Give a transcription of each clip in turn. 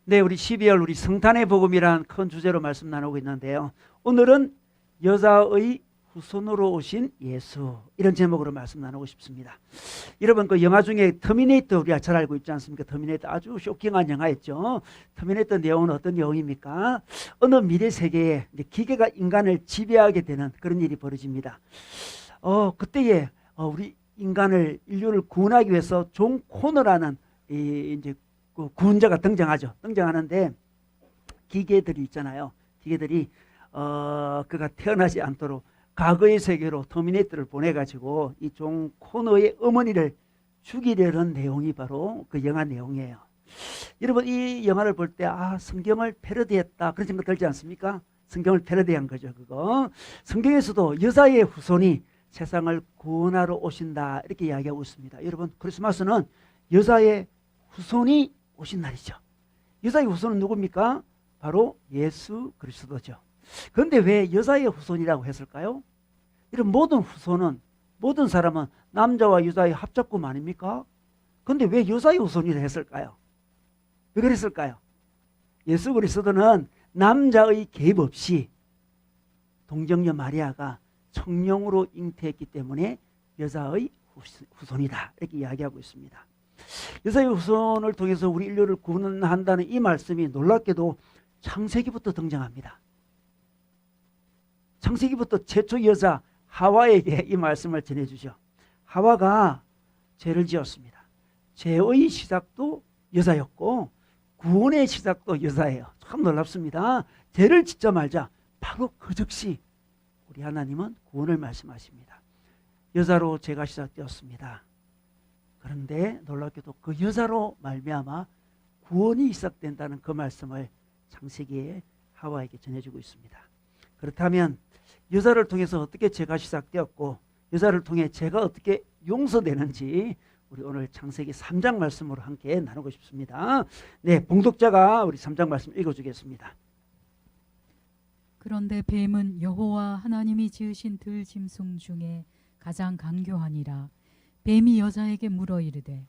네, 우리 12월 우리 성탄의 복음이란 큰 주제로 말씀 나누고 있는데요. 오늘은 여자의 후손으로 오신 예수, 이런 제목으로 말씀 나누고 싶습니다. 여러분, 그 영화 중에 터미네이터 우리가 잘 알고 있지 않습니까? 터미네이터 아주 쇼킹한 영화였죠. 터미네이터 내용은 어떤 내용입니까? 어느 미래 세계에 기계가 인간을 지배하게 되는 그런 일이 벌어집니다. 그때에 우리 인류를 구원하기 위해서 존 코너라는 이제 그 구원자가 등장하는데 기계들이 있잖아요. 기계들이 그가 태어나지 않도록 과거의 세계로 터미네이터를 보내가지고 이 존 코너의 어머니를 죽이려는 내용이 바로 그 영화 내용이에요. 여러분, 이 영화를 볼 때 성경을 패러디했다 그런 생각 들지 않습니까? 성경을 패러디한 거죠. 그거 성경에서도 여자의 후손이 세상을 구원하러 오신다 이렇게 이야기하고 있습니다. 여러분, 크리스마스는 여자의 후손이 오신 날이죠. 여자의 후손은 누굽니까? 바로 예수 그리스도죠. 그런데 왜 여자의 후손이라고 했을까요? 이런 모든 사람은 남자와 여자의 합작품 아닙니까? 그런데 왜 여자의 후손이라 했을까요? 왜 그랬을까요? 예수 그리스도는 남자의 개입 없이 동정녀 마리아가 성령으로 잉태했기 때문에 여자의 후손이다 이렇게 이야기하고 있습니다. 여자의 후손을 통해서 우리 인류를 구원한다는 이 말씀이 놀랍게도 창세기부터 등장합니다. 창세기부터 최초 여자 하와에게 이 말씀을 전해주죠. 하와가 죄를 지었습니다. 죄의 시작도 여자였고 구원의 시작도 여자예요. 참 놀랍습니다. 죄를 짓자마자 바로 그 즉시 우리 하나님은 구원을 말씀하십니다. 여자로 죄가 시작되었습니다. 그런데 놀랍게도 그 여자로 말미암아 구원이 시작된다는 그 말씀을 창세기에 하와에게 전해주고 있습니다. 그렇다면 여자를 통해서 어떻게 죄가 시작되었고 여자를 통해 죄가 어떻게 용서되는지 우리 오늘 창세기 3장 말씀으로 함께 나누고 싶습니다. 네, 봉독자가 우리 3장 말씀 읽어주겠습니다. 그런데 뱀은 여호와 하나님이 지으신 들짐승 중에 가장 간교하니라. 뱀이 여자에게 물어 이르되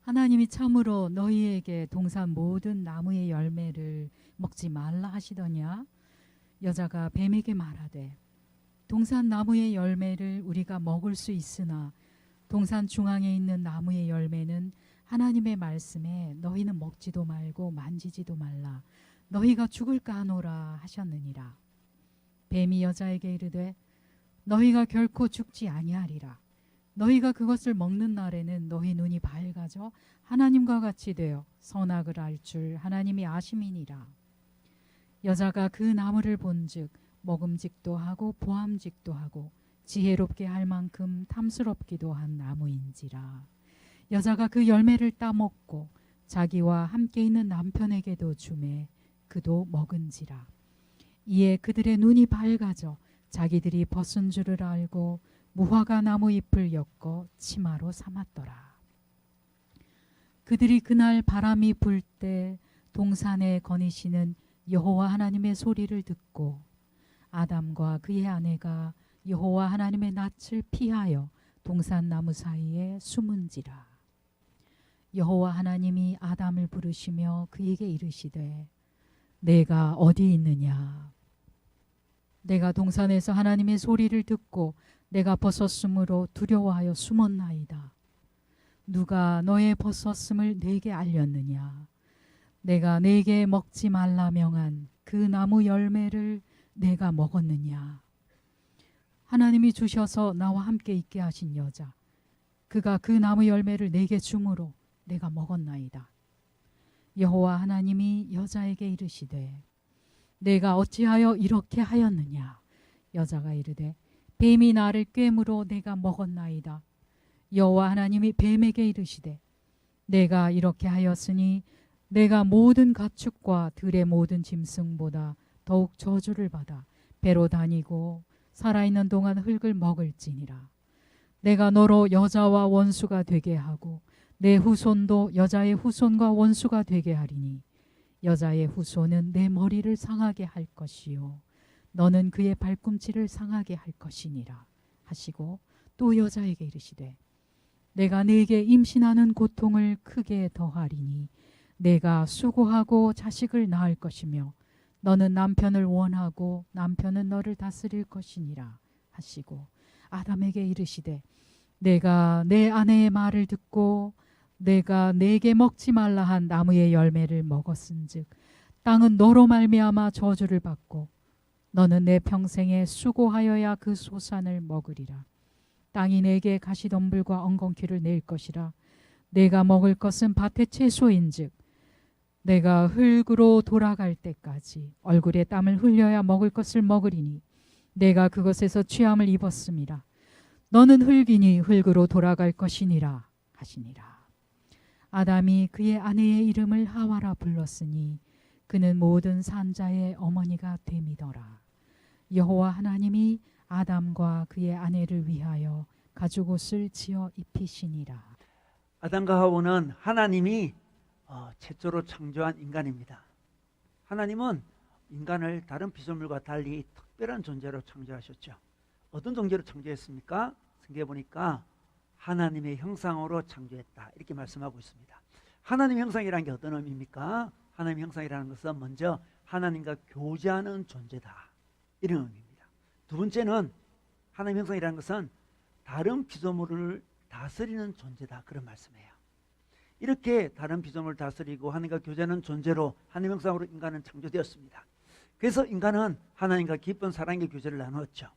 하나님이 참으로 너희에게 동산 모든 나무의 열매를 먹지 말라 하시더냐? 여자가 뱀에게 말하되 동산 나무의 열매를 우리가 먹을 수 있으나 동산 중앙에 있는 나무의 열매는 하나님의 말씀에 너희는 먹지도 말고 만지지도 말라 너희가 죽을까 하노라 하셨느니라. 뱀이 여자에게 이르되 너희가 결코 죽지 아니하리라. 너희가 그것을 먹는 날에는 너희 눈이 밝아져 하나님과 같이 되어 선악을 알 줄 하나님이 아심이니라. 여자가 그 나무를 본즉 먹음직도 하고 보암직도 하고 지혜롭게 할 만큼 탐스럽기도 한 나무인지라. 여자가 그 열매를 따먹고 자기와 함께 있는 남편에게도 주매 그도 먹은지라. 이에 그들의 눈이 밝아져 자기들이 벗은 줄을 알고 무화과 나무 잎을 엮어 치마로 삼았더라. 그들이 그날 바람이 불 때 동산에 거니시는 여호와 하나님의 소리를 듣고 아담과 그의 아내가 여호와 하나님의 낯을 피하여 동산 나무 사이에 숨은지라. 여호와 하나님이 아담을 부르시며 그에게 이르시되 내가 어디 있느냐? 내가 동산에서 하나님의 소리를 듣고 내가 벗었으므로 두려워하여 숨었나이다. 누가 너의 벗었음을 내게 알렸느냐? 내가 내게 먹지 말라 명한 그 나무 열매를 내가 먹었느냐? 하나님이 주셔서 나와 함께 있게 하신 여자, 그가 그 나무 열매를 내게 주므로 내가 먹었나이다. 여호와 하나님이 여자에게 이르시되 내가 어찌하여 이렇게 하였느냐? 여자가 이르되 뱀이 나를 꿰므로 내가 먹었나이다. 여호와 하나님이 뱀에게 이르시되 내가 이렇게 하였으니 내가 모든 가축과 들의 모든 짐승보다 더욱 저주를 받아 배로 다니고 살아있는 동안 흙을 먹을지니라. 내가 너로 여자와 원수가 되게 하고 내 후손도 여자의 후손과 원수가 되게 하리니 여자의 후손은 내 머리를 상하게 할 것이요 너는 그의 발꿈치를 상하게 할 것이니라 하시고 또 여자에게 이르시되 내가 네게 임신하는 고통을 크게 더하리니 내가 수고하고 자식을 낳을 것이며 너는 남편을 원하고 남편은 너를 다스릴 것이니라 하시고 아담에게 이르시되 내가 내 아내의 말을 듣고 내가 내게 먹지 말라 한 나무의 열매를 먹었은즉 땅은 너로 말미암아 저주를 받고 너는 내 평생에 수고하여야 그 소산을 먹으리라. 땅이 내게 가시덤불과 엉겅퀴를 낼 것이라. 내가 먹을 것은 밭의 채소인즉 내가 흙으로 돌아갈 때까지 얼굴에 땀을 흘려야 먹을 것을 먹으리니 내가 그것에서 취함을 입었음이라. 너는 흙이니 흙으로 돌아갈 것이니라 하시니라. 아담이 그의 아내의 이름을 하와라 불렀으니 그는 모든 산자의 어머니가 됨이더라. 여호와 하나님이 아담과 그의 아내를 위하여 가죽옷을 지어 입히시니라. 아담과 하와는 하나님이 최초로 창조한 인간입니다. 하나님은 인간을 다른 피조물과 달리 특별한 존재로 창조하셨죠. 어떤 존재로 창조했습니까? 성경에 보니까 하나님의 형상으로 창조했다 이렇게 말씀하고 있습니다. 하나님 형상이라는 게 어떤 의미입니까? 하나님 형상이라는 것은 먼저 하나님과 교제하는 존재다 이런 의미입니다. 두 번째는 하나님 형상이라는 것은 다른 피조물을 다스리는 존재다 그런 말씀이에요. 이렇게 다른 피조물을 다스리고 하나님과 교제하는 존재로 하나님 형상으로 인간은 창조되었습니다. 그래서 인간은 하나님과 깊은 사랑의 교제를 나누었죠.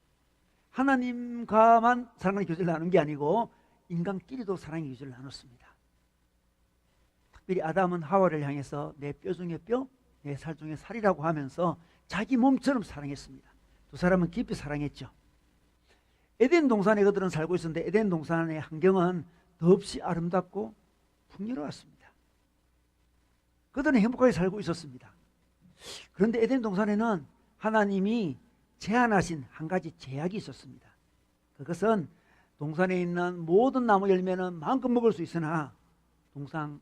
하나님과만 사랑의 교제를 나눈 게 아니고 인간끼리도 사랑의 교제를 나눴습니다. 특별히 아담은 하와를 향해서 내 뼈 중에 뼈, 내 살 중에 살이라고 하면서 자기 몸처럼 사랑했습니다. 두 사람은 깊이 사랑했죠. 에덴 동산에 그들은 살고 있었는데 에덴 동산의 환경은 더없이 아름답고 풍요로웠습니다. 그들은 행복하게 살고 있었습니다. 그런데 에덴 동산에는 하나님이 제한하신 한 가지 제약이 있었습니다. 그것은 동산에 있는 모든 나무 열매는 마음껏 먹을 수 있으나 동산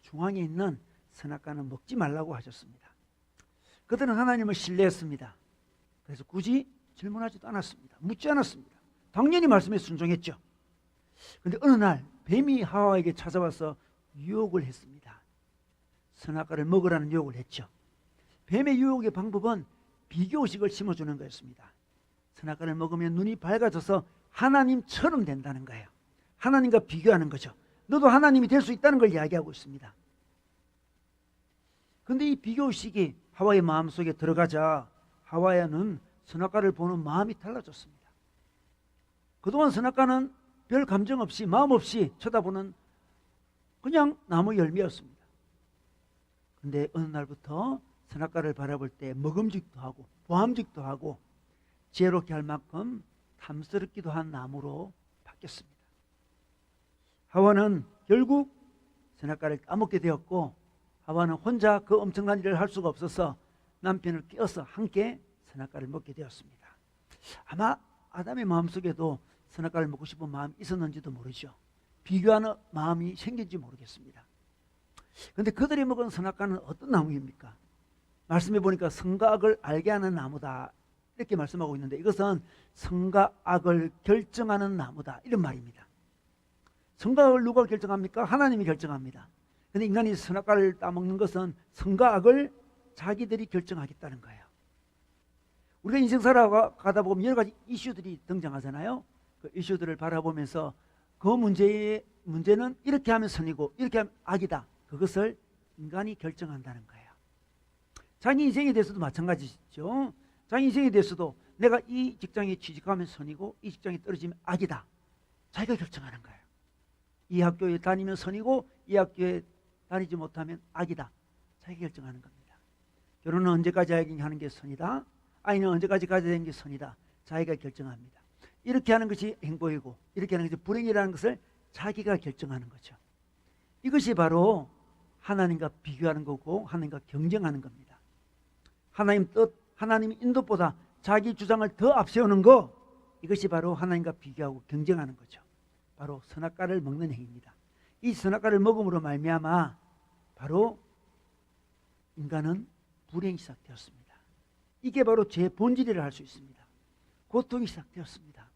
중앙에 있는 선악과는 먹지 말라고 하셨습니다. 그들은 하나님을 신뢰했습니다. 그래서 굳이 질문하지도 않았습니다. 묻지 않았습니다. 당연히 말씀에 순종했죠. 그런데 어느 날 뱀이 하와에게 찾아와서 유혹을 했습니다. 선악과를 먹으라는 유혹을 했죠. 뱀의 유혹의 방법은 비교의식을 심어주는 거였습니다. 선악과를 먹으면 눈이 밝아져서 하나님처럼 된다는 거예요. 하나님과 비교하는 거죠. 너도 하나님이 될 수 있다는 걸 이야기하고 있습니다. 그런데 이 비교의식이 하와의 마음속에 들어가자 하와야는 선악과를 보는 마음이 달라졌습니다. 그동안 선악과는 별 감정 없이 마음 없이 쳐다보는 그냥 나무 열매였습니다. 그런데 어느 날부터 선악과를 바라볼 때 먹음직도 하고 보암직도 하고 지혜롭게 할 만큼 탐스럽기도 한 나무로 바뀌었습니다. 하와는 결국 선악과를 따먹게 되었고 하와는 혼자 그 엄청난 일을 할 수가 없어서 남편을 끼워서 함께 선악과를 먹게 되었습니다. 아마 아담의 마음속에도 선악과를 먹고 싶은 마음이 있었는지도 모르죠. 비교하는 마음이 생긴지 모르겠습니다. 그런데 그들이 먹은 선악과는 어떤 나무입니까? 말씀해 보니까 선과 악을 알게 하는 나무다 이렇게 말씀하고 있는데 이것은 선과 악을 결정하는 나무다 이런 말입니다. 선과 악을 누가 결정합니까? 하나님이 결정합니다. 그런데 인간이 선악과를 따먹는 것은 선과 악을 자기들이 결정하겠다는 거예요. 우리가 인생 살아가다 보면 여러 가지 이슈들이 등장하잖아요. 그 이슈들을 바라보면서 그 문제는 이렇게 하면 선이고 이렇게 하면 악이다. 그것을 인간이 결정한다는 거예요. 자기 인생에 대해서도 마찬가지죠. 자기 인생에 대해서도 내가 이 직장에 취직하면 선이고 이 직장에 떨어지면 악이다. 자기가 결정하는 거예요. 이 학교에 다니면 선이고 이 학교에 다니지 못하면 악이다. 자기가 결정하는 겁니다. 결혼은 언제까지 하는 게 선이다. 아이는 언제까지 가져야 되는 게 선이다. 자기가 결정합니다. 이렇게 하는 것이 행복이고 이렇게 하는 것이 불행이라는 것을 자기가 결정하는 거죠. 이것이 바로 하나님과 비교하는 거고 하나님과 경쟁하는 겁니다. 하나님 뜻, 하나님 인도보다 자기 주장을 더 앞세우는 거 이것이 바로 하나님과 비교하고 경쟁하는 거죠. 바로 선악과를 먹는 행위입니다. 이 선악과를 먹음으로 말미암아 바로 인간은 불행이 시작되었습니다. 이게 바로 죄의 본질이라 할 수 있습니다. 고통이 시작되었습니다.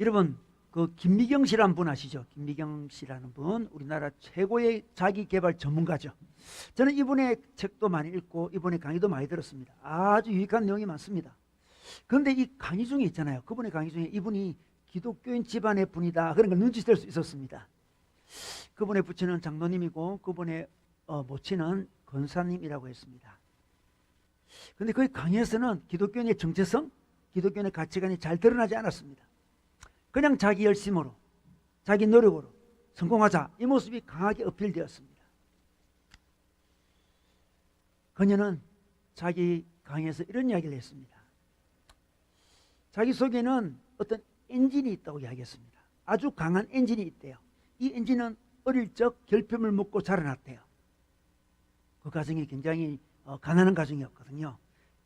여러분 그 김미경 씨라는 분 아시죠? 김미경 씨라는 분, 우리나라 최고의 자기 개발 전문가죠. 저는 이분의 책도 많이 읽고 이분의 강의도 많이 들었습니다. 아주 유익한 내용이 많습니다. 그런데 이 강의 중에 있잖아요. 그분의 강의 중에 이분이 기독교인 집안의 분이다, 그런 걸 눈치챌 수 있었습니다. 그분의 부친은 장로님이고 그분의 모친은 권사님이라고 했습니다. 그런데 그 강의에서는 기독교인의 정체성, 기독교인의 가치관이 잘 드러나지 않았습니다. 그냥 자기 열심으로, 자기 노력으로 성공하자, 이 모습이 강하게 어필되었습니다. 그녀는 자기 강의에서 이런 이야기를 했습니다. 자기 속에는 어떤 엔진이 있다고 이야기했습니다. 아주 강한 엔진이 있대요. 이 엔진은 어릴 적 결핍을 먹고 자라났대요. 그 가정이 굉장히 가난한 가정이었거든요.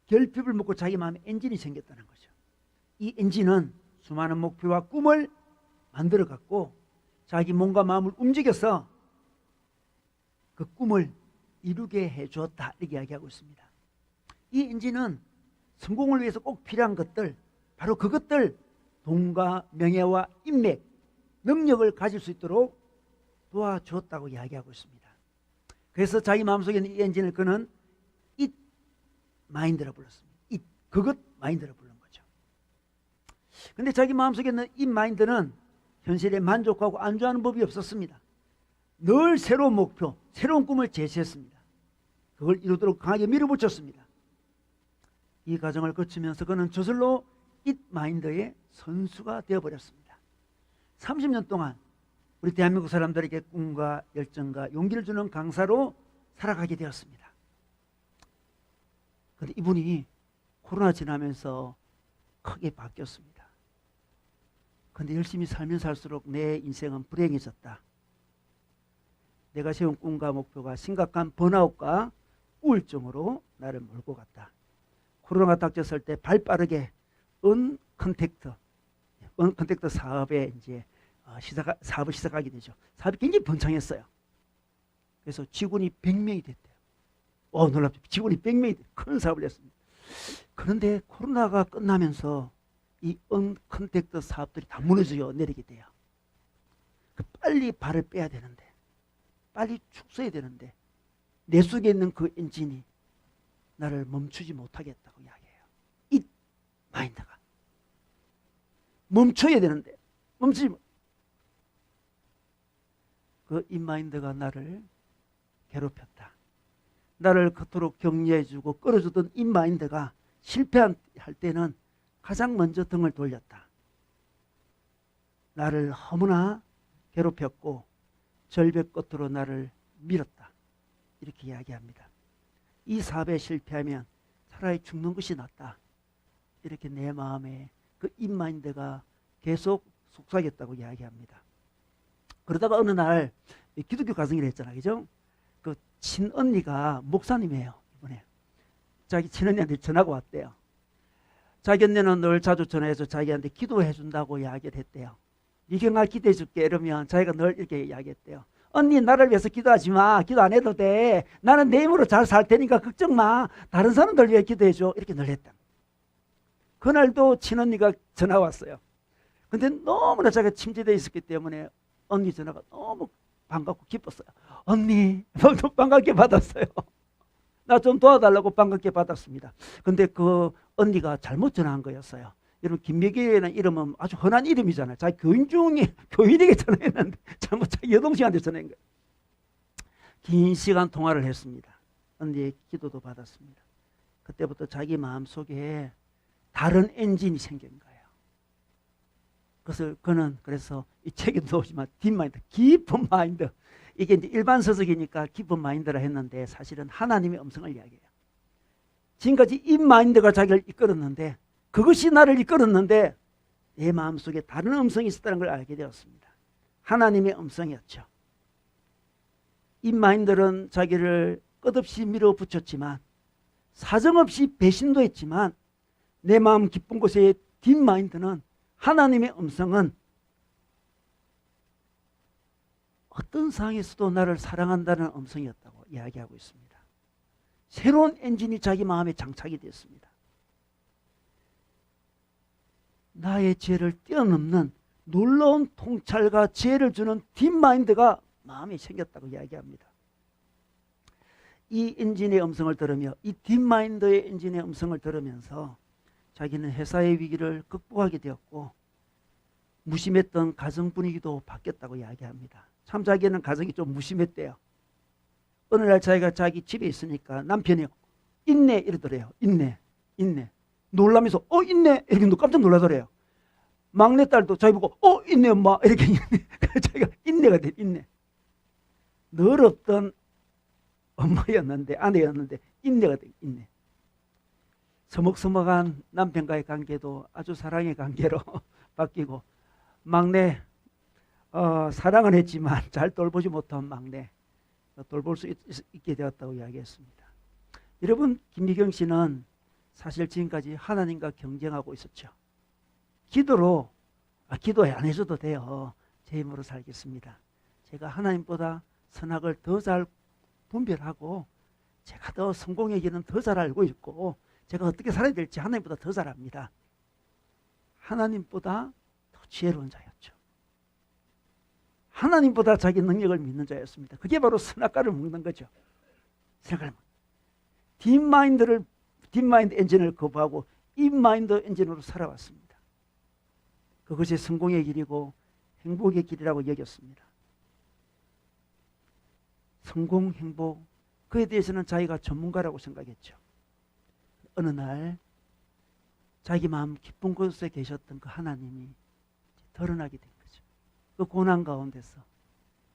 결핍을 먹고 자기 마음에 엔진이 생겼다는 거죠. 이 엔진은 수많은 목표와 꿈을 만들어 갖고 자기 몸과 마음을 움직여서 그 꿈을 이루게 해 주었다, 이렇게 이야기하고 있습니다. 이 엔진은 성공을 위해서 꼭 필요한 것들, 바로 그것들, 돈과 명예와 인맥, 능력을 가질 수 있도록 도와주었다고 이야기하고 있습니다. 그래서 자기 마음속에 있는 이 엔진을 그는 잇 마인드라 불렀습니다. 잇, 그것 마인드라 불렀습니다. 근데 자기 마음속에 있는 이 마인드는 현실에 만족하고 안주하는 법이 없었습니다. 늘 새로운 목표, 새로운 꿈을 제시했습니다. 그걸 이루도록 강하게 밀어붙였습니다. 이 과정을 거치면서 그는 저절로 이 마인드의 선수가 되어버렸습니다. 30년 동안 우리 대한민국 사람들에게 꿈과 열정과 용기를 주는 강사로 살아가게 되었습니다. 그런데 이분이 코로나 지나면서 크게 바뀌었습니다. 그런데 열심히 살면 살수록 내 인생은 불행해졌다. 내가 세운 꿈과 목표가 심각한 번아웃과 우울증으로 나를 몰고 갔다. 코로나가 닥쳤을 때 발빠르게 언컨택트 사업에 이제 사업을 시작하게 되죠. 사업이 굉장히 번창했어요. 그래서 직원이 100명이 됐대요. 놀랍죠. 직원이 100명이 큰 사업을 했습니다. 그런데 코로나가 끝나면서 이 언컨택트 사업들이 다 무너져 내리게 돼요. 빨리 발을 빼야 되는데, 빨리 축소해야 되는데, 내 속에 있는 그 엔진이 나를 멈추지 못하겠다고 이야기해요. 이 마인드가 멈춰야 되는데 멈추지 못. 그 이 마인드가 나를 괴롭혔다. 나를 그토록 격려해주고 끌어주던 이 마인드가 실패할 때는 가장 먼저 등을 돌렸다. 나를 너무나 괴롭혔고 절벽 끝으로 나를 밀었다. 이렇게 이야기합니다. 이 사업에 실패하면 차라리 죽는 것이 낫다. 이렇게 내 마음에 그 인마인드가 계속 속삭였다고 이야기합니다. 그러다가 어느 날 기독교 가정이라 했잖아요. 그죠? 그 친언니가 목사님이에요. 이번에 자기 친언니한테 전화가 왔대요. 자기 언니는 늘 자주 전화해서 자기한테 기도해 준다고 이야기를 했대요. 이경아 기도해 줄게 이러면 자기가 늘 이렇게 이야기했대요. 언니 나를 위해서 기도하지 마. 기도 안 해도 돼. 나는 내 힘으로 잘 살 테니까 걱정 마. 다른 사람들 위해 기도해 줘. 이렇게 늘 했다. 그날도 친언니가 전화 왔어요. 근데 너무나 자기가 침체되어 있었기 때문에 언니 전화가 너무 반갑고 기뻤어요. 언니 반갑게 받았어요. 나 좀 도와달라고 반갑게 받았습니다. 근데 그 언니가 잘못 전화한 거였어요. 여러분 김미경이라는 이름은 아주 흔한 이름이잖아요. 자기 교인 중에 교인에게 전화했는데 잘못 자기 여동생한테 전화한 거예요. 긴 시간 통화를 했습니다. 언니의 기도도 받았습니다. 그때부터 자기 마음속에 다른 엔진이 생긴 거예요. 그것을 그는 그래서 이 책에도 나오지만 딥마인드, 깊은 마인드, 이게 이제 일반 서적이니까 깊은 마인드라 했는데 사실은 하나님의 음성을 이야기해요. 지금까지 이 마인드가 자기를 이끌었는데 그것이 나를 이끌었는데 내 마음속에 다른 음성이 있었다는 걸 알게 되었습니다. 하나님의 음성이었죠. 이 마인드는 자기를 끝없이 밀어붙였지만 사정없이 배신도 했지만 내 마음 깊은 곳의 딥마인드는 하나님의 음성은 어떤 상황에서도 나를 사랑한다는 음성이었다고 이야기하고 있습니다. 새로운 엔진이 자기 마음에 장착이 됐습니다. 나의 죄를 뛰어넘는 놀라운 통찰과 지혜를 주는 딥마인드가 마음에 생겼다고 이야기합니다. 이 엔진의 음성을 들으며 이 딥마인드의 엔진의 음성을 들으면서 자기는 회사의 위기를 극복하게 되었고 무심했던 가정 분위기도 바뀌었다고 이야기합니다. 참 자기는 가정이 좀 무심했대요. 어느 날 자기가 자기 집에 있으니까 남편이 있네 이러더래요. 있네. 놀라면서 있네 이렇게 깜짝 놀라더래요. 막내딸도 자기 보고 있네 엄마 이렇게 자기가 인내가 돼. 인내. 늘 없던 엄마였는데 아내였는데 인내가 돼. 인내. 서먹서먹한 남편과의 관계도 아주 사랑의 관계로 바뀌고 막내 사랑은 했지만 잘 돌보지 못한 막내 돌볼 수 있게 되었다고 이야기했습니다. 여러분 김미경 씨는 사실 지금까지 하나님과 경쟁하고 있었죠. 기도로 기도해 안 해줘도 돼요. 제 힘으로 살겠습니다. 제가 하나님보다 선악을 더 잘 분별하고 제가 더 성공의 길은 더 잘 알고 있고 제가 어떻게 살아야 될지 하나님보다 더 잘 압니다. 하나님보다 더 지혜로운 자였죠. 하나님보다 자기 능력을 믿는 자였습니다. 그게 바로 선악과를 먹는 거죠. 선악과를 먹는. 딥마인드 엔진을 거부하고 인마인드 엔진으로 살아왔습니다. 그것이 성공의 길이고 행복의 길이라고 여겼습니다. 성공, 행복, 그에 대해서는 자기가 전문가라고 생각했죠. 어느 날 자기 마음 깊은 곳에 계셨던 그 하나님이 드러나게 된 거죠. 그 고난 가운데서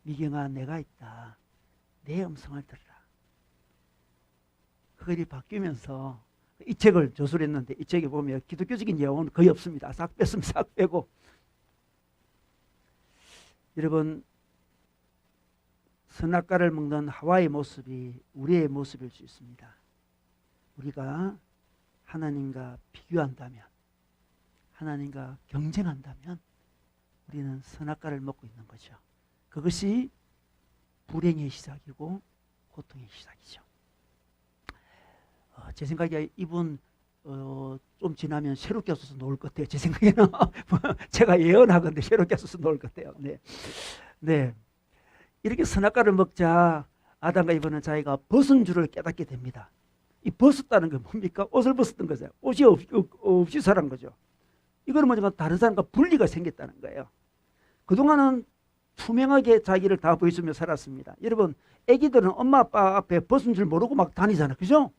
미경아 내가 있다. 내 음성을 들으라. 그 글이 바뀌면서 이 책을 저술했는데 이 책에 보면 기독교적인 내용은 거의 없습니다. 싹 뺐으면 싹 빼고. 여러분 선악과를 먹는 하와의 모습이 우리의 모습일 수 있습니다. 우리가 하나님과 비교한다면 하나님과 경쟁한다면 우리는 선악과를 먹고 있는 거죠. 그것이 불행의 시작이고 고통의 시작이죠. 제 생각에 이분 좀 지나면 새롭게 와서 놓을 것 같아요. 제 생각에는 제가 예언하건대 새롭게 와서 놓을 것 같아요. 네. 이렇게 선악과를 먹자 아담과 이브는 자기가 벗은 줄을 깨닫게 됩니다. 이 벗었다는 게 뭡니까? 옷을 벗었던 거죠. 옷이 없이 살은 거죠. 이거는 뭐냐면 다른 사람과 분리가 생겼다는 거예요. 그동안은 투명하게 자기를 다 보여주며 살았습니다. 여러분 애기들은 엄마 아빠 앞에 벗은 줄 모르고 막 다니잖아요. 그죠?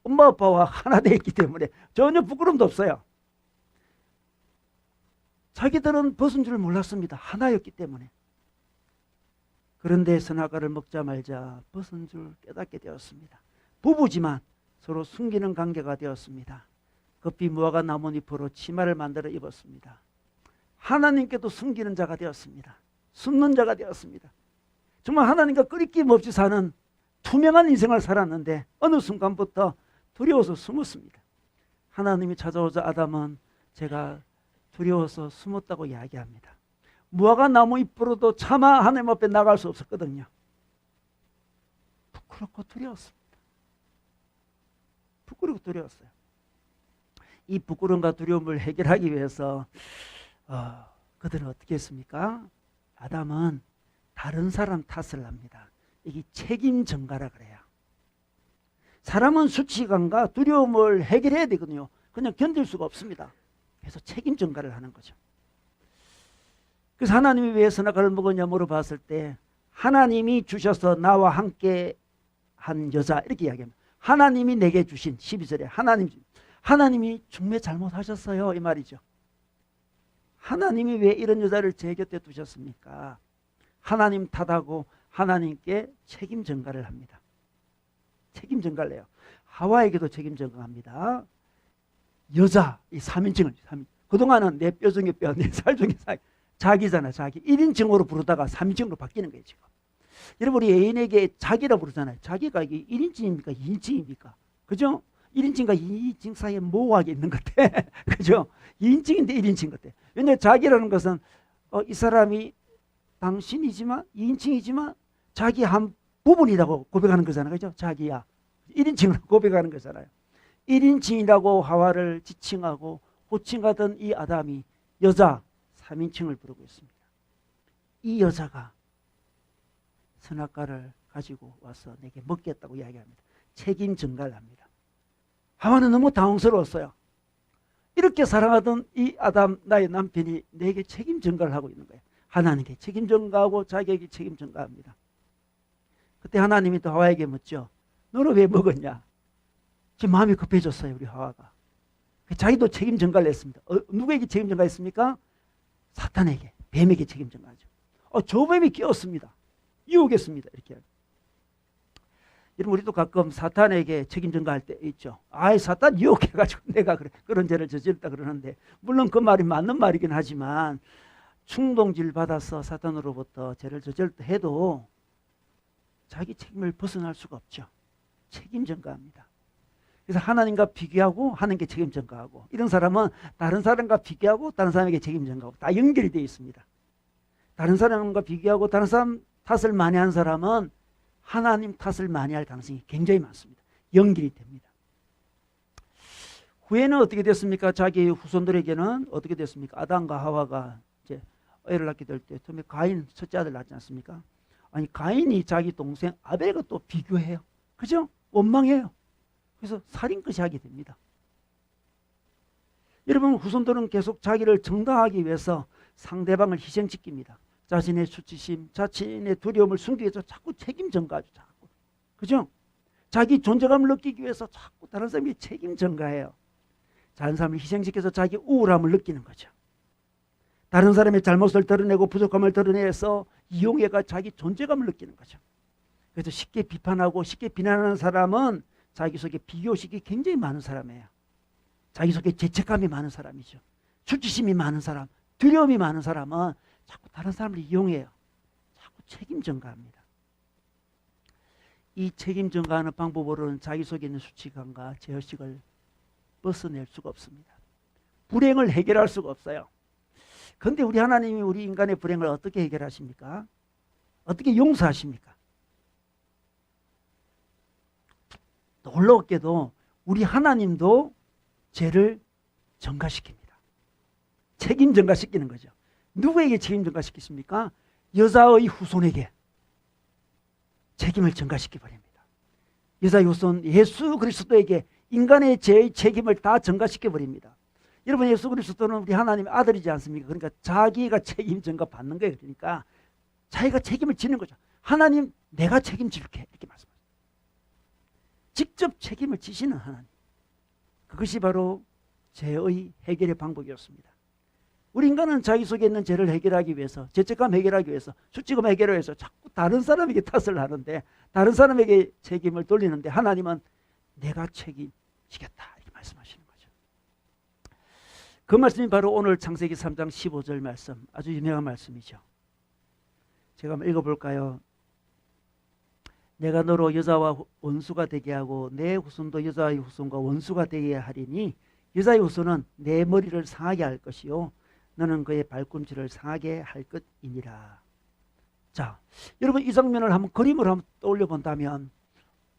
엄마 아빠와 하나 되어 있기 때문에 전혀 부끄럼도 없어요. 자기들은 벗은 줄 몰랐습니다. 하나였기 때문에. 그런데 선악과를 먹자 말자 벗은 줄 깨닫게 되었습니다. 부부지만 서로 숨기는 관계가 되었습니다. 급히 무화과 나뭇잎으로 치마를 만들어 입었습니다. 하나님께도 숨기는 자가 되었습니다. 숨는 자가 되었습니다. 정말 하나님과 끄리낌 없이 사는 투명한 인생을 살았는데 어느 순간부터 두려워서 숨었습니다. 하나님이 찾아오자 아담은 제가 두려워서 숨었다고 이야기합니다. 무화과 나무 잎으로도 차마 하나님 앞에 나갈 수 없었거든요. 부끄럽고 두려웠습니다. 부끄럽고 두려웠어요. 이 부끄러움과 두려움을 해결하기 위해서 그들은 어떻게 했습니까? 아담은 다른 사람 탓을 합니다. 이게 책임 전가라 그래요. 사람은 수치감과 두려움을 해결해야 되거든요. 그냥 견딜 수가 없습니다. 그래서 책임 전가를 하는 거죠. 그래서 하나님이 왜 선악과를 먹었냐 물어봤을 때 하나님이 주셔서 나와 함께 한 여자 이렇게 이야기합니다. 하나님이 내게 주신 12절에 하나님이 정말 잘못하셨어요 이 말이죠. 하나님이 왜 이런 여자를 제 곁에 두셨습니까? 하나님 탓하고 하나님께 책임 전가를 합니다. 책임 전가를 해요. 하와에게도 책임 전가합니다. 여자 이 3인칭을 그동안은 내 뼈 중에 뼈, 내 살 중에 살 자기잖아. 자기 1인칭으로 부르다가 3인칭으로 바뀌는 거예요 지금. 여러분 우리 애인에게 자기라 부르잖아요. 자기가 이게 1인칭입니까 2인칭입니까? 그죠? 1인칭과 2인칭 사이에 모호하게 있는 것 같아. 그죠? 2인칭인데 1인칭 같아. 왜냐하면 자기라는 것은 이 사람이 당신이지만 2인칭이지만 자기 한 부분이라고 고백하는 거잖아요. 그죠? 자기야. 1인칭으로 고백하는 거잖아요. 1인칭이라고 하와를 지칭하고 호칭하던 이 아담이 여자 3인칭을 부르고 있습니다. 이 여자가 선악과를 가지고 와서 내게 먹겠다고 이야기합니다. 책임 전가를 합니다. 하와는 너무 당황스러웠어요. 이렇게 사랑하던 이 아담 나의 남편이 내게 책임 전가를 하고 있는 거예요. 하나님께 책임 전가하고 자기에게 책임 전가합니다. 그때 하나님이 또 하와에게 묻죠. 너는 왜 먹었냐? 지금 마음이 급해졌어요. 우리 하와가. 자기도 책임 전가를 했습니다. 누구에게 책임 전가했습니까? 사탄에게, 뱀에게 책임 전가하죠. 저 뱀이 끼었습니다. 유혹했습니다. 이렇게. 여러분 우리도 가끔 사탄에게 책임 전가할 때 있죠. 사탄 유혹해가지고 내가 그런 죄를 저질렀다 그러는데, 물론 그 말이 맞는 말이긴 하지만 충동질 받아서 사탄으로부터 죄를 저질렀다 해도 자기 책임을 벗어날 수가 없죠. 책임 전가합니다. 그래서 하나님과 비교하고 하나님께 책임 전가하고, 이런 사람은 다른 사람과 비교하고 다른 사람에게 책임 전가하고 다 연결이 되어 있습니다. 다른 사람과 비교하고 다른 사람 탓을 많이 한 사람은 하나님 탓을 많이 할 가능성이 굉장히 많습니다. 연결이 됩니다. 후에는 어떻게 됐습니까? 자기 후손들에게는 어떻게 됐습니까? 아담과 하와가 이제 애를 낳게 될 때 처음에 가인 첫째 아들 낳지 않습니까? 아니 가인이 자기 동생 아벨과 또 비교해요. 그죠? 원망해요. 그래서 살인까지 하게 됩니다. 여러분 후손들은 계속 자기를 정당하기 위해서 상대방을 희생시킵니다. 자신의 수치심, 자신의 두려움을 숨기기 위해서 자꾸 책임 전가하죠. 자꾸. 그죠? 자기 존재감을 느끼기 위해서 자꾸 다른 사람이 책임 전가해요. 다른 사람을 희생시켜서 자기 우울함을 느끼는 거죠. 다른 사람의 잘못을 드러내고 부족함을 드러내서 이용해가 자기 존재감을 느끼는 거죠. 그래서 쉽게 비판하고 쉽게 비난하는 사람은 자기 속에 비교식이 굉장히 많은 사람이에요. 자기 속에 죄책감이 많은 사람이죠. 수치심이 많은 사람, 두려움이 많은 사람은 자꾸 다른 사람을 이용해요. 자꾸 책임 전가합니다. 이 책임 전가하는 방법으로는 자기 속에 있는 수치감과 죄의식을 벗어낼 수가 없습니다. 불행을 해결할 수가 없어요. 그런데 우리 하나님이 우리 인간의 불행을 어떻게 해결하십니까? 어떻게 용서하십니까? 놀랍게도 우리 하나님도 죄를 전가시킵니다. 책임 전가시키는 거죠. 누구에게 책임 전가시키십니까? 여자의 후손에게 책임을 전가시켜 버립니다. 여자의 후손 예수 그리스도에게 인간의 죄의 책임을 다 전가시켜 버립니다. 여러분 예수 그리스도는 우리 하나님의 아들이지 않습니까? 그러니까 자기가 책임 전가 받는 거예요. 그러니까 자기가 책임을 지는 거죠. 하나님 내가 책임질게 이렇게 말씀하십니다. 직접 책임을 지시는 하나님. 그것이 바로 죄의 해결의 방법이었습니다. 우리 인간은 자기 속에 있는 죄를 해결하기 위해서, 죄책감 해결하기 위해서, 수치감 해결하기 위해서 자꾸 다른 사람에게 탓을 하는데, 다른 사람에게 책임을 돌리는데, 하나님은 내가 책임지겠다 이렇게 말씀하시는 거죠. 그 말씀이 바로 오늘 창세기 3장 15절 말씀, 아주 유명한 말씀이죠. 제가 한번 읽어볼까요? 내가 너로 여자와 원수가 되게 하고 내 후손도 여자의 후손과 원수가 되게 하리니 여자의 후손은 내 머리를 상하게 할 것이요 너는 그의 발꿈치를 상하게 할 것이니라. 자, 여러분 이 장면을 한번 그림을 한번 떠올려 본다면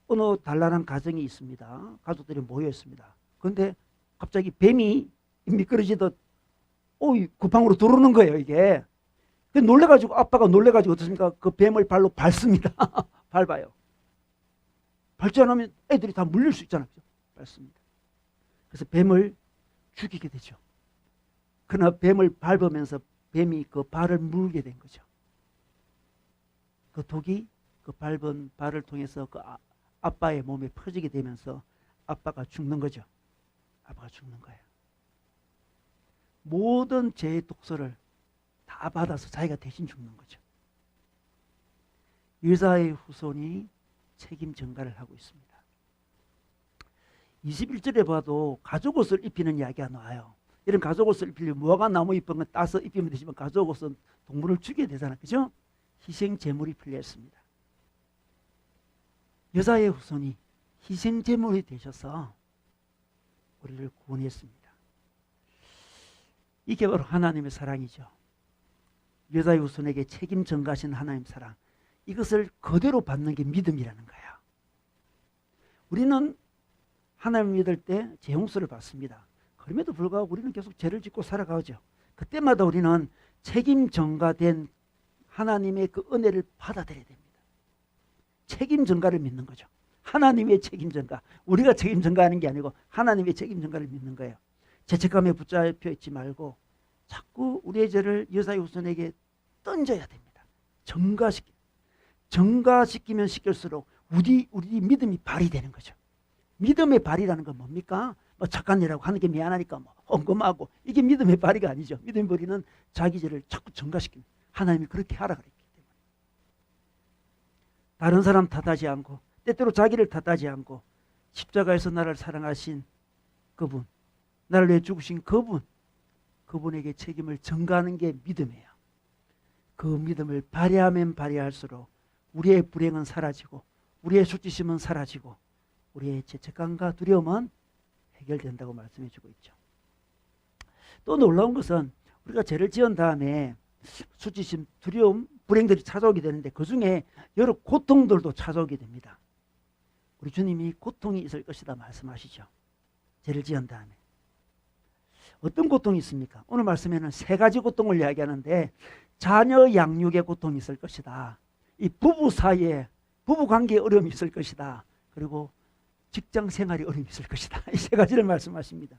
어느 단란한 가정이 있습니다. 가족들이 모여 있습니다. 그런데 갑자기 뱀이 미끄러지듯 그 방으로 들어오는 거예요. 이게 놀래가지고 아빠가 놀래가지고 어떻습니까? 그 뱀을 발로 밟습니다. 밟아요. 밟지 않으면 애들이 다 물릴 수 있잖아요. 밟습니다. 그래서 뱀을 죽이게 되죠. 그러나 뱀을 밟으면서 뱀이 그 발을 물게 된 거죠. 그 독이 그 밟은 발을 통해서 그 아빠의 몸에 퍼지게 되면서 아빠가 죽는 거죠. 아빠가 죽는 거예요. 모든 죄의 독소를 다 받아서 자기가 대신 죽는 거죠. 여자의 후손이 책임 전가를 하고 있습니다. 21절에 봐도 가죽옷을 입히는 이야기가 나와요. 이런 가죽옷을 입히려면 무화과 나무 잎은 건 따서 입히면 되지만 가죽옷은 동물을 죽여야 되잖아요. 그죠? 희생 제물이 필요했습니다. 여자의 후손이 희생 제물이 되셔서 우리를 구원했습니다. 이게 바로 하나님의 사랑이죠. 여자의 후손에게 책임 전가하신 하나님 사랑. 이것을 그대로 받는 게 믿음이라는 거예요. 우리는 하나님을 믿을 때 죄 용서를 받습니다. 그럼에도 불구하고 우리는 계속 죄를 짓고 살아가죠. 그때마다 우리는 책임 전가된 하나님의 그 은혜를 받아들여야 됩니다. 책임 전가를 믿는 거죠. 하나님의 책임 전가. 우리가 책임 전가하는 게 아니고 하나님의 책임 전가를 믿는 거예요. 죄책감에 붙잡혀 있지 말고 자꾸 우리의 죄를 여사의 후손에게 던져야 됩니다. 전가시키면 시킬수록 우리 믿음이 발휘되는 거죠. 믿음의 발휘라는 건 뭡니까? 뭐 착한 일하고 하는 게 미안하니까 뭐 헌금하고, 이게 믿음의 발휘가 아니죠. 믿음의 발휘는 자기 죄를 자꾸 전가시키는, 하나님이 그렇게 하라 그랬기 때문에. 다른 사람 탓하지 않고, 때때로 자기를 탓하지 않고, 십자가에서 나를 사랑하신 그분, 나를 위해 죽으신 그분에게 책임을 전가하는 게 믿음이에요. 그 믿음을 발휘하면 발휘할수록 우리의 불행은 사라지고, 우리의 수치심은 사라지고, 우리의 죄책감과 두려움은 해결된다고 말씀해 주고 있죠. 또 놀라운 것은 우리가 죄를 지은 다음에 수치심, 두려움, 불행들이 찾아오게 되는데 그 중에 여러 고통들도 찾아오게 됩니다. 우리 주님이 고통이 있을 것이다 말씀하시죠. 죄를 지은 다음에. 어떤 고통이 있습니까? 오늘 말씀에는 세 가지 고통을 이야기하는데, 자녀 양육의 고통이 있을 것이다. 이 부부 사이에, 부부 관계에 어려움이 있을 것이다. 그리고 직장 생활에 어려움이 있을 것이다. 이 세 가지를 말씀하십니다.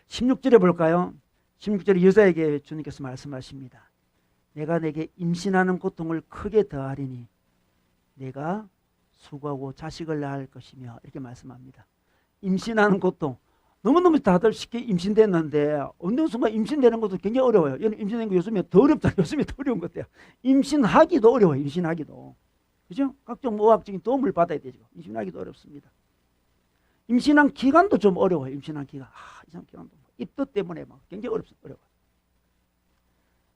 16절에 볼까요? 16절에 여자에게 주님께서 말씀하십니다. 내가 내게 임신하는 고통을 크게 더하리니 내가 수고하고 자식을 낳을 것이며, 이렇게 말씀합니다. 임신하는 고통. 너무너무 다들 쉽게 임신됐는데 어느 순간 임신되는 것도 굉장히 어려워요. 임신되는 거 요즘에 더 어렵다. 요즘에 더 어려운 것 같아요. 임신하기도 어려워요. 임신하기도. 그죠? 각종 의학적인 도움을 받아야 되죠. 임신하기도 어렵습니다. 임신한 기간도 좀 어려워요. 임신한 기간. 이상 기간도. 입덧 때문에 막 굉장히 어려워요.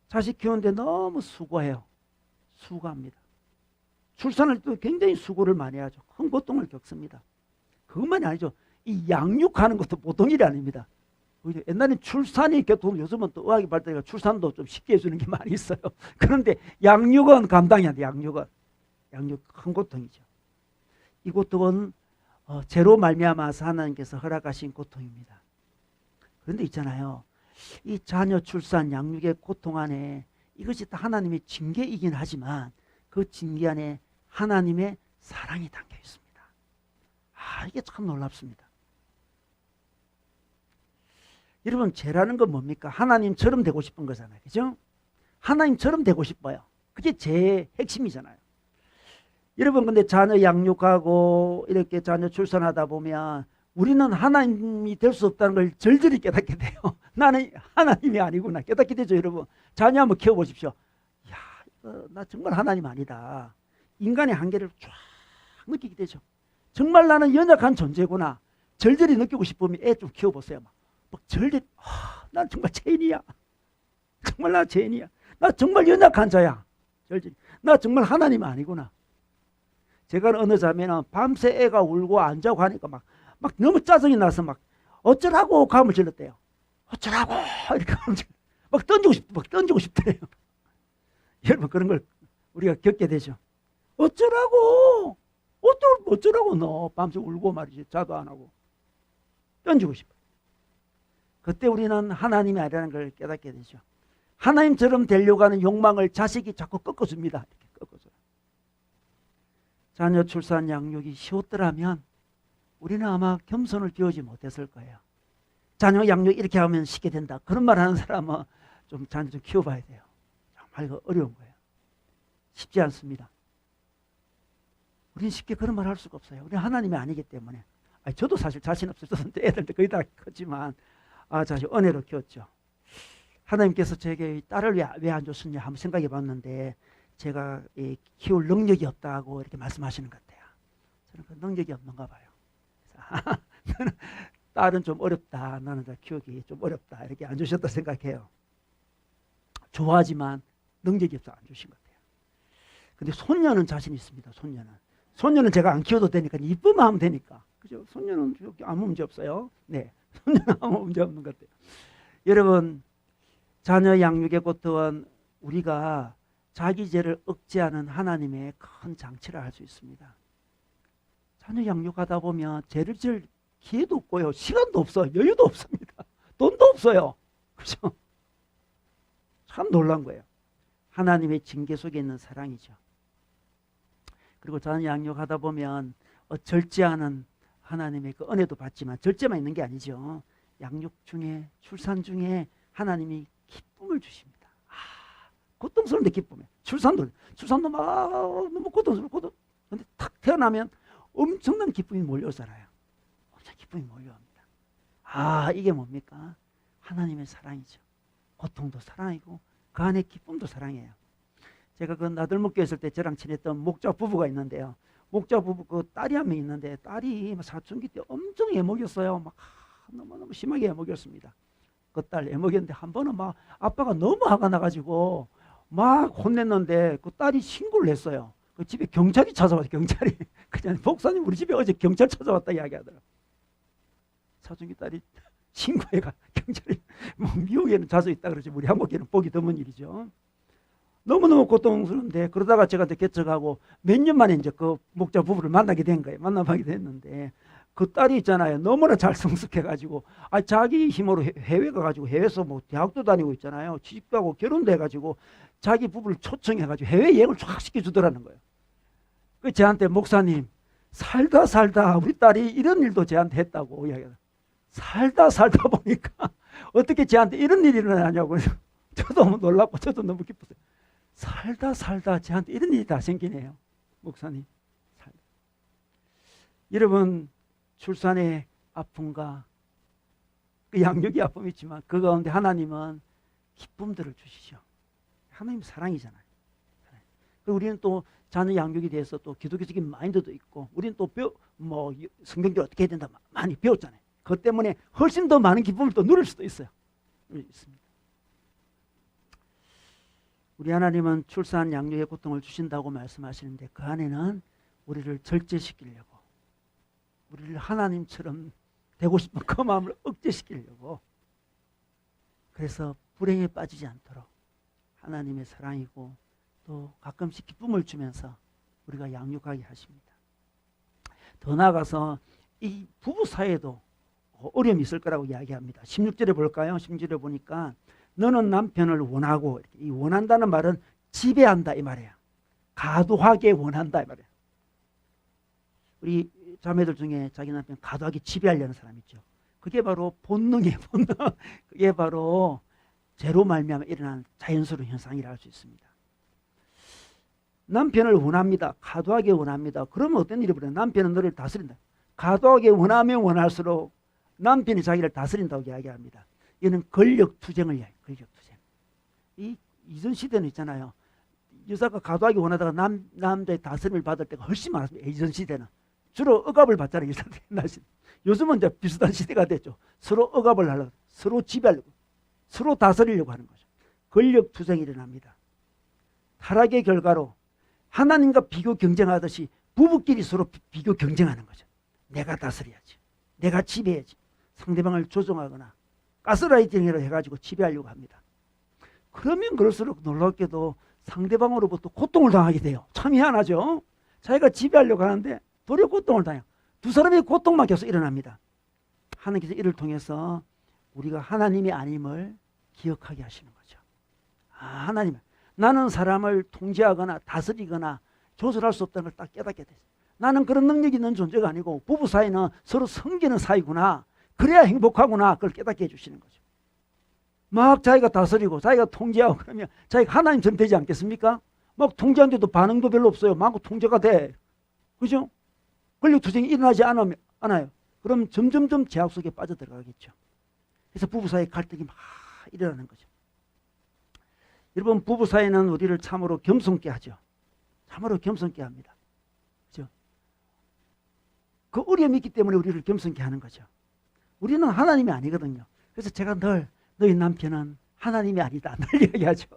자식 키우는데 너무 수고해요. 수고합니다. 출산할 때도 굉장히 수고를 많이 하죠. 큰 고통을 겪습니다. 그것만이 아니죠. 이 양육하는 것도 보통 일이 아닙니다. 옛날엔 출산이 교통, 요즘은 또 의학이 발달해서 출산도 좀 쉽게 해주는 게 많이 있어요. 그런데 양육은 감당이 안 돼. 양육 큰 고통이죠. 이 고통은 죄로 말미암아서 하나님께서 허락하신 고통입니다. 그런데 있잖아요. 이 자녀 출산 양육의 고통 안에 이것이 다 하나님의 징계이긴 하지만 그 징계 안에 하나님의 사랑이 담겨 있습니다. 이게 참 놀랍습니다. 여러분, 죄라는 건 뭡니까? 하나님처럼 되고 싶은 거잖아요. 그죠? 하나님처럼 되고 싶어요. 그게 죄의 핵심이잖아요. 여러분, 근데 자녀 양육하고 이렇게 자녀 출산하다 보면 우리는 하나님이 될 수 없다는 걸 절절히 깨닫게 돼요. 나는 하나님이 아니구나 깨닫게 되죠. 여러분, 자녀 한번 키워보십시오. 나 정말 하나님 아니다. 인간의 한계를 쫙 느끼게 되죠. 정말 나는 연약한 존재구나. 절절히 느끼고 싶으면 애 좀 키워보세요. 막 절절히, 난 정말 죄인이야. 정말 나 죄인이야. 나 정말 연약한 자야. 절절히. 나 정말 하나님 아니구나. 제가 어느 자매는 밤새 애가 울고 안 자고 하니까 막 너무 짜증이 나서 막 어쩌라고 감을 질렀대요. 어쩌라고 이렇게 막 던지고 싶대요. 여러분, 그런 걸 우리가 겪게 되죠. 어쩌라고 너 밤새 울고 말이지. 자도 안 하고 던지고 싶어. 그때 우리는 하나님이 아니라는 걸 깨닫게 되죠. 하나님처럼 되려고 하는 욕망을 자식이 자꾸 꺾어줍니다. 이렇게 꺾어줘요. 자녀 출산 양육이 쉬웠더라면 우리는 아마 겸손을 비우지 못했을 거예요. 자녀 양육 이렇게 하면 쉽게 된다. 그런 말 하는 사람은 좀 자녀 좀 키워봐야 돼요. 정말 이거 어려운 거예요. 쉽지 않습니다. 우리는 쉽게 그런 말 할 수가 없어요. 우리는 하나님이 아니기 때문에. 저도 사실 자신 없어요. 저도 애들도 거의 다 컸지만 자식 은혜로 키웠죠. 하나님께서 제게 딸을 왜 안 줬었냐 한번 생각해 봤는데 제가 키울 능력이 없다고 이렇게 말씀하시는 것 같아요. 저는 그 능력이 없는가 봐요. 딸은 좀 어렵다. 나는 키우기 좀 어렵다. 이렇게 안 주셨다 생각해요. 좋아하지만 능력이 없어 안 주신 것 같아요. 근데 손녀는 자신 있습니다. 손녀는 제가 안 키워도 되니까 이쁘면 하면 되니까. 그죠? 손녀는 아무 문제 없어요. 네, 손녀는 아무 문제 없는 것 같아요. 여러분, 자녀 양육의 고통은 우리가 자기 죄를 억제하는 하나님의 큰 장치를 할 수 있습니다. 자녀 양육하다 보면 죄를 지을 기회도 없고요. 시간도 없어요. 여유도 없습니다. 돈도 없어요. 그죠? 참 놀란 거예요. 하나님의 징계 속에 있는 사랑이죠. 그리고 자녀 양육하다 보면 절제하는 하나님의 그 은혜도 받지만 절제만 있는 게 아니죠. 양육 중에 출산 중에 하나님이 기쁨을 주십니다. 고통스러운데 기쁨이에요. 출산도 막 너무 고통스럽고 근데 탁 태어나면 엄청난 기쁨이 몰려오잖아요. 엄청 기쁨이 몰려옵니다. 이게 뭡니까? 하나님의 사랑이죠. 고통도 사랑이고 그 안에 기쁨도 사랑이에요. 제가 그 나들목교에 있을 때 저랑 친했던 목자 부부가 있는데요. 목자 부부 그 딸이 한 명 있는데 딸이 사춘기 때 엄청 애먹였어요. 막 너무너무 심하게 애먹였습니다. 그 딸 애먹였는데 한 번은 막 아빠가 너무 화가 나가지고 막 혼냈는데 그 딸이 신고를 했어요. 그 집에 경찰이 찾아왔어요. 경찰이. 그냥 목사님 우리 집에 어제 경찰 찾아왔다 이야기하더라고요. 사춘기 딸이 신고해가 경찰이 미국에는 자주 있다 그러지 우리 한국에는 보기 드문 일이죠. 너무너무 고통스러운데 그러다가 제가 이제 개척하고 몇 년 만에 이제 그 목자 부부를 만나게 된 거예요. 만나게 됐는데 그 딸이 있잖아요. 너무나 잘 성숙해가지고 자기 힘으로 해외 가가지고 해외에서 뭐 대학도 다니고 있잖아요. 취직도 하고 결혼도 해가지고 자기 부부를 초청해가지고 해외 여행을 쫙 시켜주더라는 거예요. 그 저한테 목사님 살다 우리 딸이 이런 일도 저한테 했다고 이야기해요. 살다 보니까 어떻게 저한테 이런 일이 일어나냐고 저도 너무 놀랍고 저도 너무 기뻤어요. 살다 저한테 이런 일이 다 생기네요. 목사님. 여러분 출산의 아픔과 그 양육의 아픔이 있지만 그 가운데 하나님은 기쁨들을 주시죠. 하나님 사랑이잖아요. 우리는 또 자녀 양육에 대해서 또 기독교적인 마인드도 있고 우리는 또 성경대로 어떻게 해야 된다 많이 배웠잖아요. 그것 때문에 훨씬 더 많은 기쁨을 또 누릴 수도 있어요. 있습니다. 우리 하나님은 출산 양육의 고통을 주신다고 말씀하시는데 그 안에는 우리를 절제시키려고 우리를 하나님처럼 되고 싶은 그 마음을 억제시키려고 그래서 불행에 빠지지 않도록 하나님의 사랑이고 또 가끔씩 기쁨을 주면서 우리가 양육하게 하십니다. 더 나아가서 이 부부 사이에도 어려움이 있을 거라고 이야기합니다. 16절에 볼까요? 16절에 보니까 너는 남편을 원하고 이 원한다는 말은 지배한다 이 말이에요. 과도하게 원한다 이 말이에요. 우리 자매들 중에 자기 남편 과도하게 지배하려는 사람 있죠. 그게 바로 본능. 그게 바로 죄로 말미암아 일어난 자연스러운 현상이라 할 수 있습니다. 남편을 원합니다. 과도하게 원합니다. 그러면 어떤 일이 벌어요? 남편은 너를 다스린다. 과도하게 원하면 원할수록 남편이 자기를 다스린다고 이야기합니다. 이는 권력투쟁을 이야기해요. 권력투쟁. 이 이전 시대는 있잖아요. 여자가 과도하게 원하다가 남자의 다스림을 받을 때가 훨씬 많았습니다. 이전 시대는. 주로 억압을 받잖아요. 요즘은 이제 비슷한 시대가 됐죠. 서로 억압을 하려고, 서로 지배하려고, 서로 다스리려고 하는 거죠. 권력투쟁이 일어납니다. 타락의 결과로 하나님과 비교 경쟁하듯이 부부끼리 서로 비교 경쟁하는 거죠. 내가 다스려야지. 내가 지배해야지. 상대방을 조종하거나 가스라이팅을 해가지고 지배하려고 합니다. 그러면 그럴수록 놀랍게도 상대방으로부터 고통을 당하게 돼요. 참 희한하죠. 자기가 지배하려고 하는데 도리어 고통을 당해요. 두 사람의 고통만 계속 일어납니다. 하나님께서 이를 통해서 우리가 하나님이 아님을 기억하게 하시는 거죠. 하나님, 나는 사람을 통제하거나 다스리거나 조절할 수 없다는 걸 딱 깨닫게 됐어요. 나는 그런 능력이 있는 존재가 아니고 부부 사이는 서로 섬기는 사이구나. 그래야 행복하구나. 그걸 깨닫게 해주시는 거죠. 막 자기가 다스리고 자기가 통제하고 그러면 자기가 하나님처럼 되지 않겠습니까? 막 통제하는데도 반응도 별로 없어요. 마구 통제가 돼. 그죠? 권력투쟁이 일어나지 않아요. 그럼 점점점 제약 속에 빠져들어가겠죠. 그래서 부부 사이에 갈등이 막 일어나는 거죠. 여러분 부부 사이는 우리를 참으로 겸손케 하죠. 참으로 겸손케 합니다. 그죠? 그 어려움이 있기 때문에 우리를 겸손케 하는 거죠. 우리는 하나님이 아니거든요. 그래서 제가 늘 너희 남편은 하나님이 아니다. 늘 얘기하죠.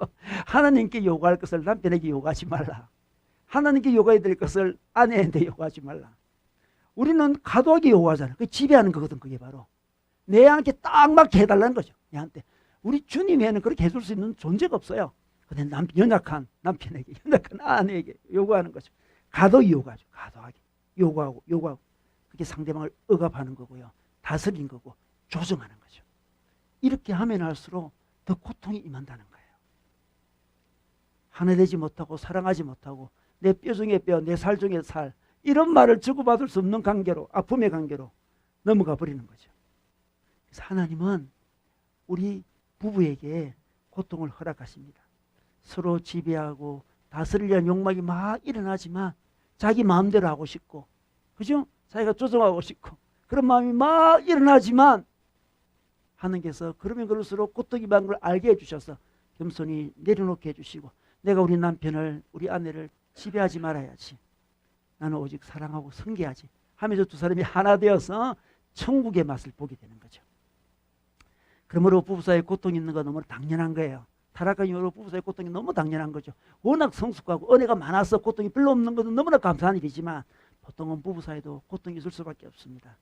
하나님께 요구할 것을 남편에게 요구하지 말라. 하나님께 요구해야 될 것을 아내한테 요구하지 말라. 우리는 과도하게 요구하잖아요. 그 지배하는 거거든. 그게 바로 내한테 딱 맞게 해달라는 거죠. 내한테. 우리 주님에는 그렇게 해줄 수 있는 존재가 없어요. 근데 연약한 남편에게, 연약한 아내에게 요구하는 거죠. 과도하게 요구하죠. 과도하게 요구하고. 그게 상대방을 억압하는 거고요. 다스린 거고 조정하는 거죠. 이렇게 하면 할수록 더 고통이 임한다는 거예요. 하나 되지 못하고 사랑하지 못하고 내 뼈 중에 뼈, 내 살 중에 살, 이런 말을 주고받을 수 없는 관계로, 아픔의 관계로 넘어가 버리는 거죠. 그래서 하나님은 우리 부부에게 고통을 허락하십니다. 서로 지배하고 다스리려는 욕망이 막 일어나지만 자기 마음대로 하고 싶고, 그죠? 자기가 조정하고 싶고 그런 마음이 막 일어나지만 하나님께서 그러면 그럴수록 고통이 많은 걸 알게 해주셔서 겸손히 내려놓게 해주시고, 내가 우리 남편을, 우리 아내를 지배하지 말아야지, 나는 오직 사랑하고 섬겨야지 하면서 두 사람이 하나 되어서 천국의 맛을 보게 되는 거죠. 그러므로 부부 사이에 고통이 있는 건 너무 당연한 거예요. 타락한 이후로 부부 사이에 고통이 너무 당연한 거죠. 워낙 성숙하고 은혜가 많아서 고통이 별로 없는 것은 너무나 감사한 일이지만 보통은 부부 사이도 고통이 있을 수밖에 없습니다.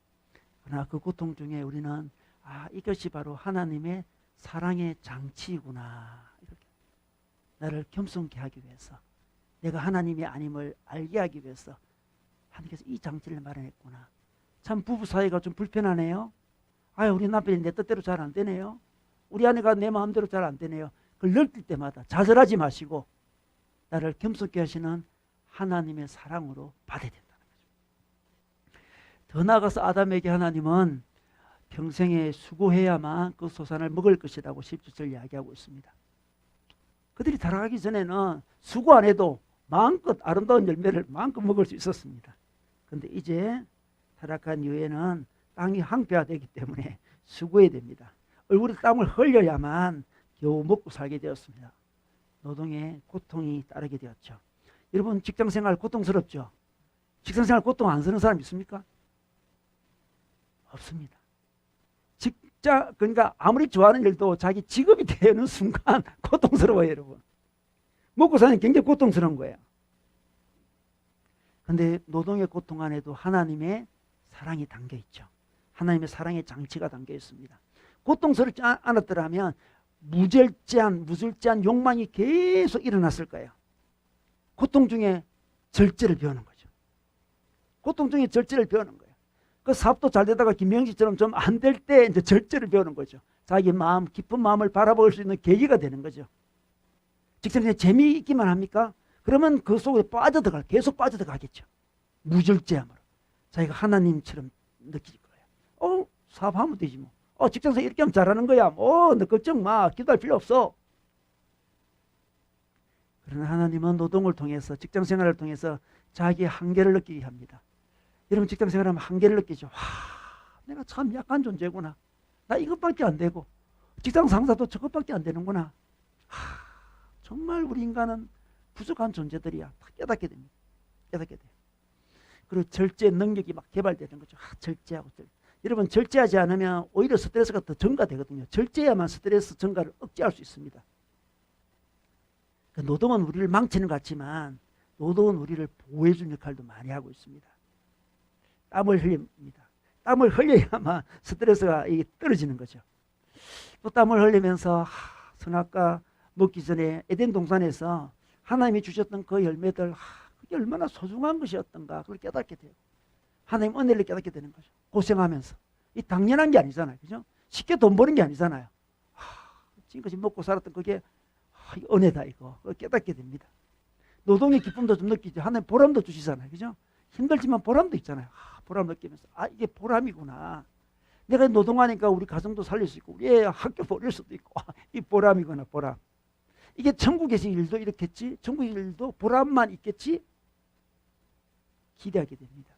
그러나 그 고통 중에 우리는 이것이 바로 하나님의 사랑의 장치이구나, 이렇게 나를 겸손케 하기 위해서, 내가 하나님이 아님을 알게 하기 위해서 하나님께서 이 장치를 마련했구나. 참 부부 사이가 좀 불편하네요. 우리 남편이 내 뜻대로 잘 안 되네요. 우리 아내가 내 마음대로 잘 안 되네요. 그걸 느낄 때마다 좌절하지 마시고 나를 겸손케 하시는 하나님의 사랑으로 받아야 된다는 거죠. 더 나아가서 아담에게 하나님은 평생에 수고해야만 그 소산을 먹을 것이라고 17절 이야기하고 있습니다. 그들이 타락하기 전에는 수고 안 해도 마음껏 아름다운 열매를 마음껏 먹을 수 있었습니다. 그런데 이제 타락한 이후에는 땅이 황폐화되기 때문에 수고해야 됩니다. 얼굴에 땀을 흘려야만 겨우 먹고 살게 되었습니다. 노동에 고통이 따르게 되었죠. 여러분, 직장생활 고통스럽죠? 직장생활 고통 안 쓰는 사람 있습니까? 없습니다. 그러니까 아무리 좋아하는 일도 자기 직업이 되는 순간 고통스러워요, 여러분. 먹고 사는 게 굉장히 고통스러운 거예요. 그런데 노동의 고통 안에도 하나님의 사랑이 담겨 있죠. 하나님의 사랑의 장치가 담겨 있습니다. 고통스럽지 않았더라면 무절제한 욕망이 계속 일어났을 거예요. 고통 중에 절제를 배우는 거죠. 고통 중에 절제를 배우는 거예요. 그 사업도 잘 되다가 김명식처럼 좀 안 될 때 이제 절제를 배우는 거죠. 자기 마음, 깊은 마음을 바라볼 수 있는 계기가 되는 거죠. 직장에 재미있기만 합니까? 그러면 그 속에 계속 빠져들어가겠죠. 무절제함으로. 자기가 하나님처럼 느낄 거예요. 사업하면 되지 뭐. 직장생활 이렇게 하면 잘하는 거야. 너 걱정 마. 기도할 필요 없어. 그러나 하나님은 노동을 통해서, 직장생활을 통해서 자기의 한계를 느끼게 합니다. 여러분, 직장생활하면 한계를 느끼죠. 내가 참 약한 존재구나. 나 이것밖에 안 되고 직장 상사도 저것밖에 안 되는구나. 정말 우리 인간은 부족한 존재들이야. 다 깨닫게 됩니다. 깨닫게 돼요. 그리고 절제 능력이 막 개발되는 거죠. 절제하고 절제. 여러분, 절제하지 않으면 오히려 스트레스가 더 증가되거든요. 절제해야만 스트레스 증가를 억제할 수 있습니다. 노동은 우리를 망치는 것 같지만 노동은 우리를 보호해 주는 역할도 많이 하고 있습니다. 땀을 흘립니다. 땀을 흘려야만 스트레스가 떨어지는 거죠. 또 땀을 흘리면서 선악과 먹기 전에 에덴 동산에서 하나님이 주셨던 그 열매들, 그게 얼마나 소중한 것이었던가 그걸 깨닫게 돼요. 하나님 은혜를 깨닫게 되는 거죠. 고생하면서. 이 당연한 게 아니잖아요. 그죠? 쉽게 돈 버는 게 아니잖아요. 지금까지 먹고 살았던 그게 은혜다, 이거. 그걸 깨닫게 됩니다. 노동의 기쁨도 좀 느끼죠. 하나님 보람도 주시잖아요. 그죠? 힘들지만 보람도 있잖아요. 보람 느끼면서 이게 보람이구나. 내가 노동하니까 우리 가정도 살릴 수 있고 우리 애 학교 보낼 수도 있고 이 보람이구나, 보람. 이게 천국에서 일도 이렇겠지? 천국의 일도 보람만 있겠지? 기대하게 됩니다.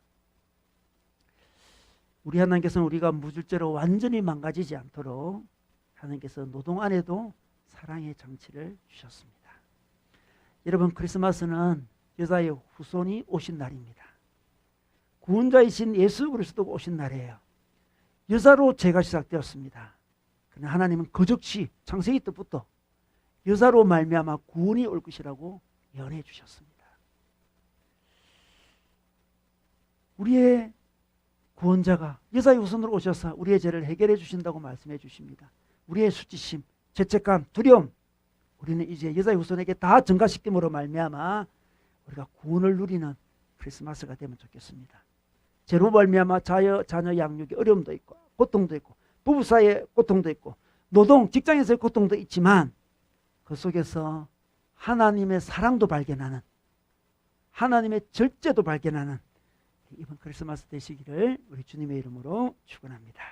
우리 하나님께서는 우리가 무질제로 완전히 망가지지 않도록 하나님께서 노동 안에도 사랑의 장치를 주셨습니다. 여러분, 크리스마스는 여자의 후손이 오신 날입니다. 구원자이신 예수 그리스도가 오신 날이에요. 여자로 죄가 시작되었습니다. 그러나 하나님은 거적시 창세기 때부터 여자로 말미암아 구원이 올 것이라고 예언해 주셨습니다. 우리의 구원자가 여자의 후손으로 오셔서 우리의 죄를 해결해 주신다고 말씀해 주십니다. 우리의 수치심, 죄책감, 두려움, 우리는 이제 여자의 후손에게 다 전가시킴으로 말미암아 우리가 구원을 누리는 크리스마스가 되면 좋겠습니다. 죄로 말미암아 자녀 양육에 어려움도 있고 고통도 있고 부부 사이에 고통도 있고 노동, 직장에서의 고통도 있지만 그 속에서 하나님의 사랑도 발견하는, 하나님의 절제도 발견하는 이번 크리스마스 되시기를 우리 주님의 이름으로 축원합니다.